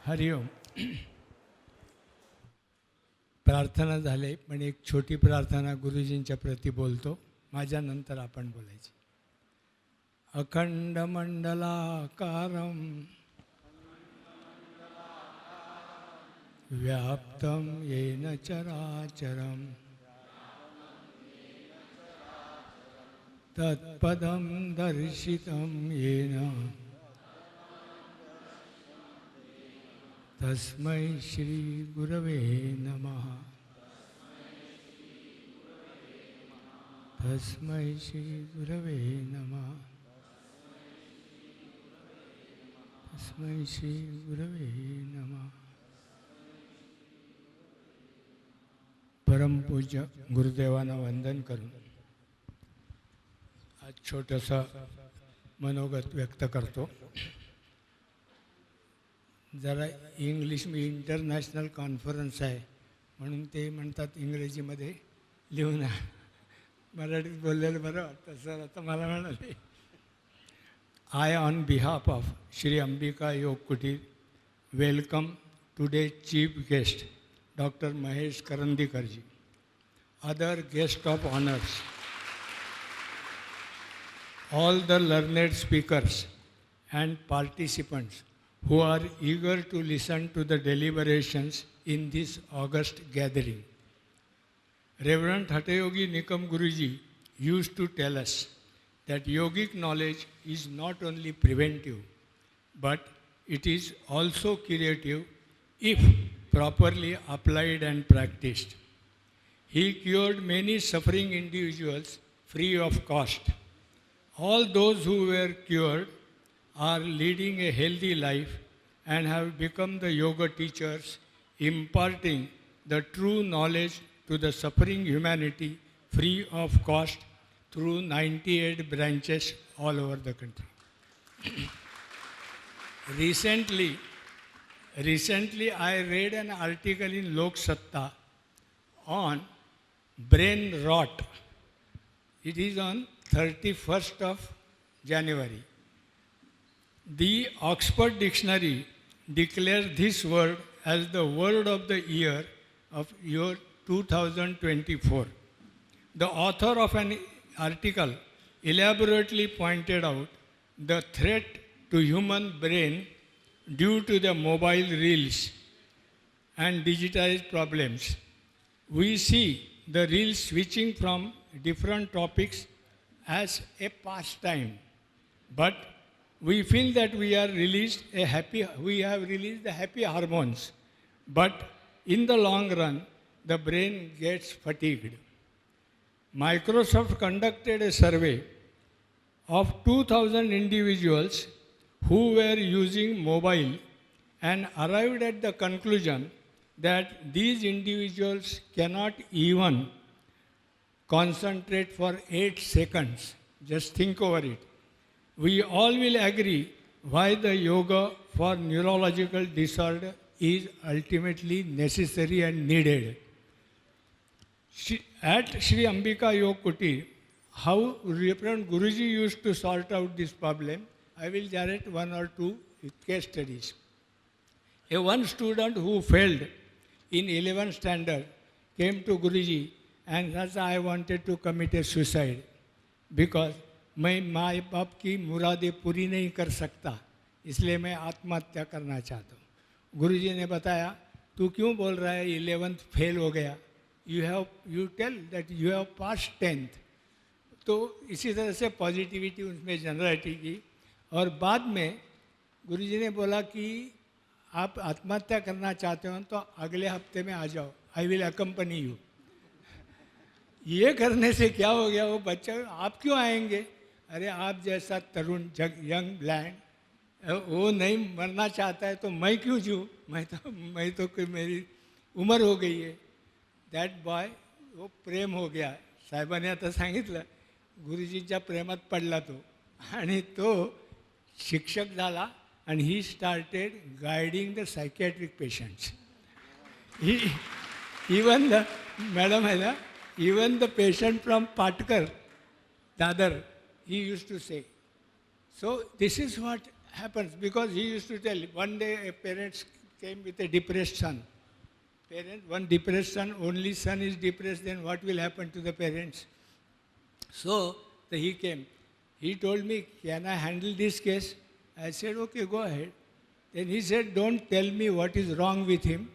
हरिओम. प्रार्थना झाले, पण एक छोटी प्रार्थना गुरुजींच्या प्रती बोलतो. माझ्यानंतर आपण बोलायची. अखंड मंडलाकारं व्याप्तं येन चराचरं तत्पदं दर्शितं येन तस्मै श्री गुरवे नमः. तस्मै श्री गुरवे नमः. तस्मै श्री गुरवे नमः. परमपूज्य गुरुदेवांना वंदन करून आज छोटंसं मनोगत व्यक्त करतो. जरा इंग्लिश मी इंटरनॅशनल कॉन्फरन्स आहे म्हणून ते म्हणतात इंग्रजीमध्ये लिहून मराठीत बोललेलं बरं वाटतं सर. आता मला म्हणाले, I on behalf of Shri Ambika Yog Kutir welcome today chief guest doctor Mahesh करंदीकरजी, other guest of honours, all the learned speakers and participants who are eager to listen to the deliberations in this august gathering. Reverend Hatayogi Nikam Guruji used to tell us that yogic knowledge is not only preventive, but it is also curative if properly applied and practiced. He cured many suffering individuals free of cost. All those who were cured are leading a healthy life and have become the yoga teachers, imparting the true knowledge to the suffering humanity free of cost through 98 branches all over the country. Recently, I read an article in Lok Satta on brain rot. It is on 31st of January. The Oxford Dictionary declares this word as the word of the year of year 2024. The author of an article elaborately pointed out the threat to human brain due to the mobile reels and digitized problems. We see the reels switching from different topics as a pastime, but we feel that we have released the happy hormones, but in the long run the brain gets fatigued. Microsoft conducted a survey of 2000 individuals who were using mobile and arrived at the conclusion that these individuals cannot even concentrate for 8 seconds. Just think over it. We all will agree why the yoga for neurological disorder is ultimately necessary and needed. At Sri Ambika Yoga Kutir, how Reverend Guruji used to sort out this problem, I will narrate one or two case studies. One student who failed in 11th standard came to Guruji and said, I wanted to commit a suicide because मैं माँ बाप की मुरादें पूरी नहीं कर सकता, इसलिए मैं आत्महत्या करना चाहता हूँ. गुरुजी ने बताया, तू क्यों बोल रहा है 11th फेल हो गया, you tell that you have passed 10th. तो इसी तरह से पॉजिटिविटी उसमें जनरेट की. और बाद में गुरुजी ने बोला कि आप आत्महत्या करना चाहते हो तो अगले हफ्ते में आ जाओ, आई विल अकम्पनी यू. ये करने से क्या हो गया, वो बच्चा, आप क्यों आएंगे, अरे आप जैसा तरुण यंग ब्लैंड वो नहीं मरना चाहता है तो मैं क्यों जीऊँ, मैं तो मेरी उम्र हो गई है. दॅट बॉय वो प्रेम हो गया. साहेबांनी आता सांगितलं गुरुजींच्या प्रेमात पडला तो आणि तो शिक्षक झाला and he started guiding the psychiatric patients. Even the patient from Patkar, Dadar, he used to say. So this is what happens, because he used to tell, one day a parents came with a depressed son. Parent, one depressed son, only son is depressed, then what will happen to the parents? So he came. He told me, can I handle this case? I said, okay, go ahead. Then he said, don't tell me what is wrong with him.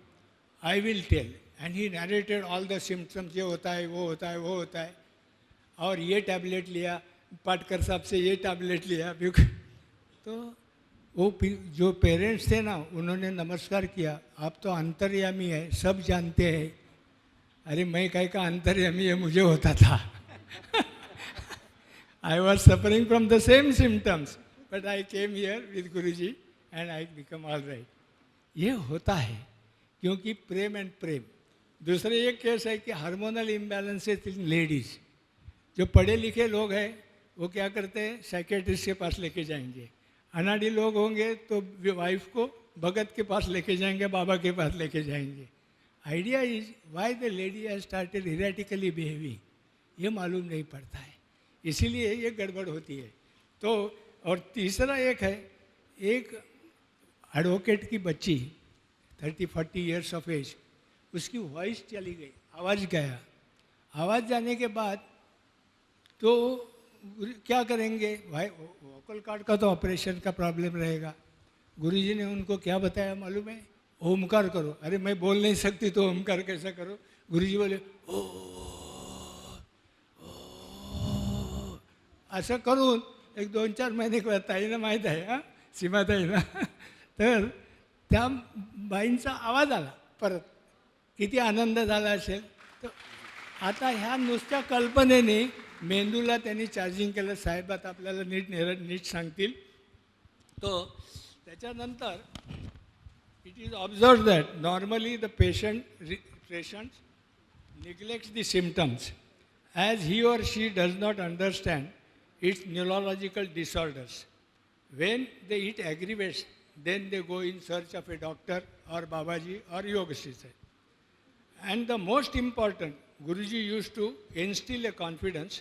I will tell. And he narrated all the symptoms, ये होता है, वो होता है, वो होता है. और ये टैबलेट लिया, पाटकर साहब से ये टैबलेट लिया. तो वो जो पेरेंट्स थे ना, उन्होंने नमस्कार किया. आप तो अंतर्यामी है, सब जानते हैं. अरे मैं कहीं का अंतर्यामी है, मुझे होता था. I was suffering from the same symptoms, but I came here with Guruji and I become all right. ये होता है क्योंकि प्रेम एंड प्रेम. दूसरा ये केस है कि हार्मोनल इम्बैलेंसेस इन लेडीज. जो पढ़े लिखे लोग हैं वो क्या करते हैं, साइकेट्रिस्ट के पास लेके जाएंगे. अनाड़ी लोग होंगे तो वाइफ को भगत के पास लेके जाएंगे, बाबा के पास लेके जाएंगे. Idea is why the lady has started erratically behaving, ये मालूम नहीं पड़ता है, इसीलिए ये गड़बड़ होती है. तो और तीसरा एक है, एक एडवोकेट की बच्ची 30-40 ईयर्स ऑफ एज, उसकी वॉइस चली गई, आवाज़ गया. आवाज़ जाने के बाद तो क्या करेंगे भाई, वोकल कार्ड का तो ऑपरेशन का प्रॉब्लम रहेगा. गुरुजी ने उनको क्या बताया मालूम है, ओमकार करो. अरे मैं बोल नहीं सकती तो ओमकार कैसा करो. गुरुजी बोले ओ असं करून एक 2-4 महिने ताईला माहीत आहे, हां सीमाताईला. तर त्या बाईंचा आवाज आला परत, किती आनंद झाला असेल. तर आता ह्या नुसत्या कल्पनेने मेंदूला त्यांनी चार्जिंग केलं. साहेब आता आपल्याला नीट सांगतील. तो त्याच्यानंतर it is observe that normally the patient neglects the symptoms as he or she does not understand its neurological disorders. When it aggravates, then they go in search of a doctor or Babaji or Yoga Sister. And the most important, Guruji used to instill a confidence,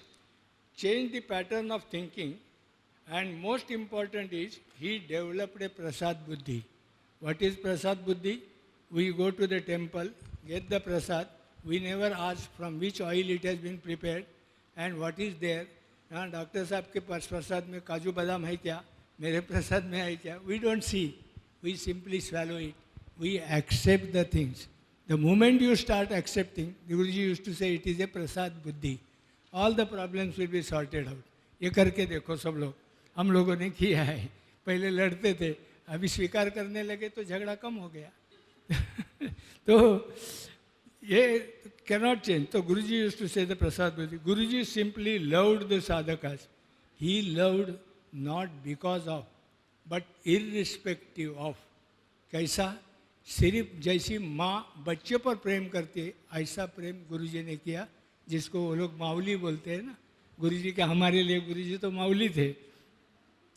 change the pattern of thinking, and most important is he developed a prasad buddhi. What is prasad buddhi? We go to the temple, get the prasad, we never ask from which oil it has been prepared and what is there. हाँ doctor साहब के पास प्रसाद में काजू बादाम है क्या, मेरे प्रसाद में है क्या. We don't see, we simply swallow it. We accept the things. The moment you start accepting, Guruji used to say it is a prasad buddhi. All the problems will be sorted out. ये करके देखो सब लोग, हम लोगों ने किया है. पहले लड़ते थे, अभी स्वीकार करने लगे तो झगड़ा कम हो गया. तो ये cannot change. So Guruji used to say the prasad buddhi. Guruji simply loved the sadhakas. He loved not because of, but irrespective of. कैसा, सिर्फ जैसी माँ बच्चे पर प्रेम करती है ऐसा प्रेम गुरुजी ने किया, जिसको वो लोग माउली बोलते हैं ना. गुरुजी के हमारे लिए गुरुजी तो माउली थे.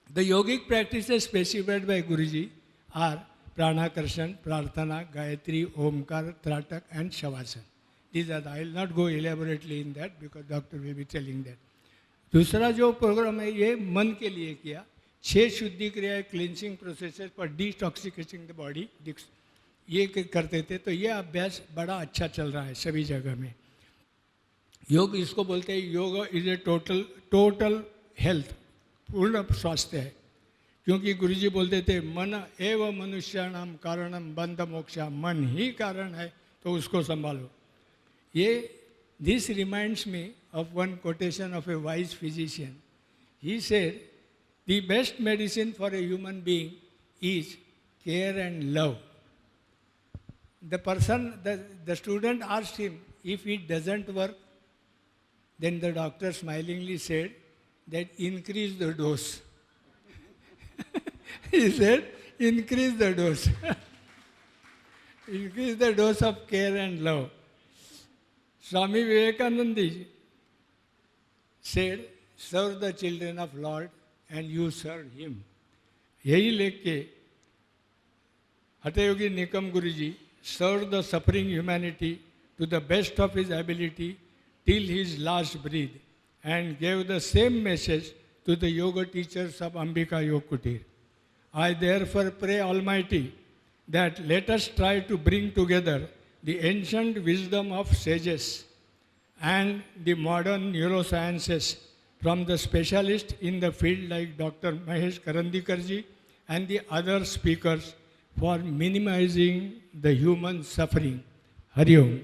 The yogic practices specified by Guruji are pranakarshan, prarthana, Gayatri, Omkar, tratak and shavasana. These are, I will not go elaborately in that because doctor will be telling that. दूसरा जो प्रोग्राम है ये मन के लिए किया. 6 शुद्धि क्रिया क्लिनसिंग प्रोसेसेस पर डिटॉक्सिकेटिंग द बॉडी ये करते थे. तो ये अभ्यास बड़ा अच्छा चल रहा है सभी जगह में. योग इसको बोलते हैं, योग इज ए टोटल हेल्थ, पूर्ण स्वास्थ्य है. क्योंकि गुरुजी बोलते थे मन एवं मनुष्याणाम कारणम बंध मोक्षा, मन ही कारण है तो उसको संभालो. This reminds me of one quotation of a wise physician. He said, the best medicine for a human being is care and love. The student asked him, if it doesn't work, then the doctor smilingly said that increase the dose. He said, increase the dose. Increase the dose of care and love. Swami Vivekananda said, serve the children of Lord and you serve him. यही लेके हठयोगी निकम गुरुजी served the suffering humanity to the best of his ability till his last breath and gave the same message to the yoga teachers of Ambika Yoga Kutir. I therefore pray Almighty that let us try to bring together the ancient wisdom of sages and the modern neurosciences from the specialists in the field like Dr. Mahesh Karandikarji and the other speakers for minimizing the human suffering. Hari Om.